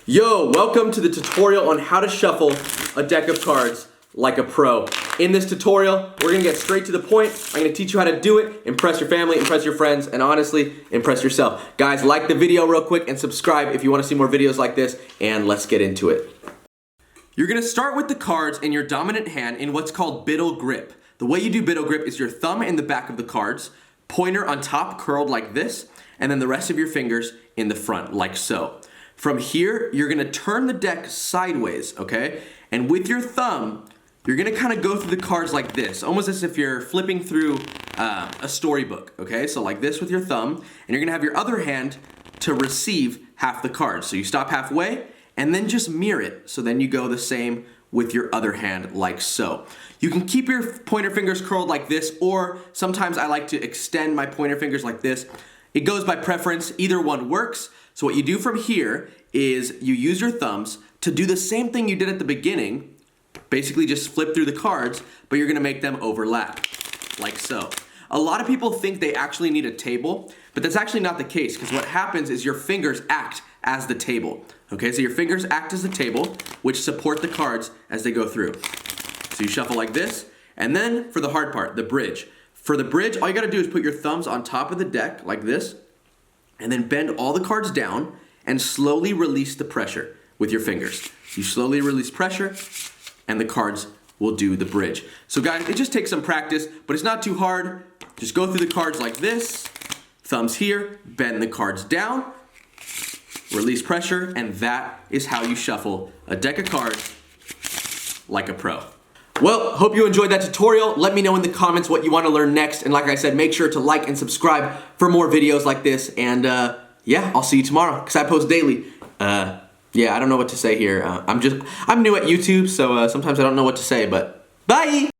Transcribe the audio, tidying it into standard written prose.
Yo, welcome to the tutorial on how to shuffle a deck of cards like a pro. In this tutorial, we're gonna get straight to the point. I'm gonna teach you how to do it, impress your family, impress your friends, and honestly, impress yourself. Guys, like the video real quick and subscribe if you wanna see more videos like this, and let's get into it. You're gonna start with the cards in your dominant hand in what's called biddle grip. The way you do biddle grip is your thumb in the back of the cards, pointer on top curled like this, and then the rest of your fingers in the front, like so. From here, you're gonna turn the deck sideways, okay? And with your thumb, you're gonna kind of go through the cards like this, almost as if you're flipping through a storybook, okay? So like this with your thumb, and you're gonna have your other hand to receive half the cards. So you stop halfway, and then just mirror it. So then you go the same with your other hand, like so. You can keep your pointer fingers curled like this, or sometimes I like to extend my pointer fingers like this. It goes by preference, either one works. So what you do from here is you use your thumbs to do the same thing you did at the beginning, basically just flip through the cards, but you're gonna make them overlap, like so. A lot of people think they actually need a table, but that's actually not the case, because what happens is your fingers act as the table. Okay, so your fingers act as the table, which support the cards as they go through. So you shuffle like this, and then for the hard part, the bridge. For the bridge, all you gotta do is put your thumbs on top of the deck, like this, and then bend all the cards down, and slowly release the pressure with your fingers. You slowly release pressure, and the cards will do the bridge. So guys, it just takes some practice, but it's not too hard. Just go through the cards like this, thumbs here, bend the cards down, release pressure, and that is how you shuffle a deck of cards like a pro. Well, hope you enjoyed that tutorial. Let me know in the comments what you want to learn next, and like I said, make sure to like and subscribe for more videos like this, and yeah, I'll see you tomorrow, because I post daily. Yeah, I don't know what to say here. I'm new at YouTube, so sometimes I don't know what to say, but bye!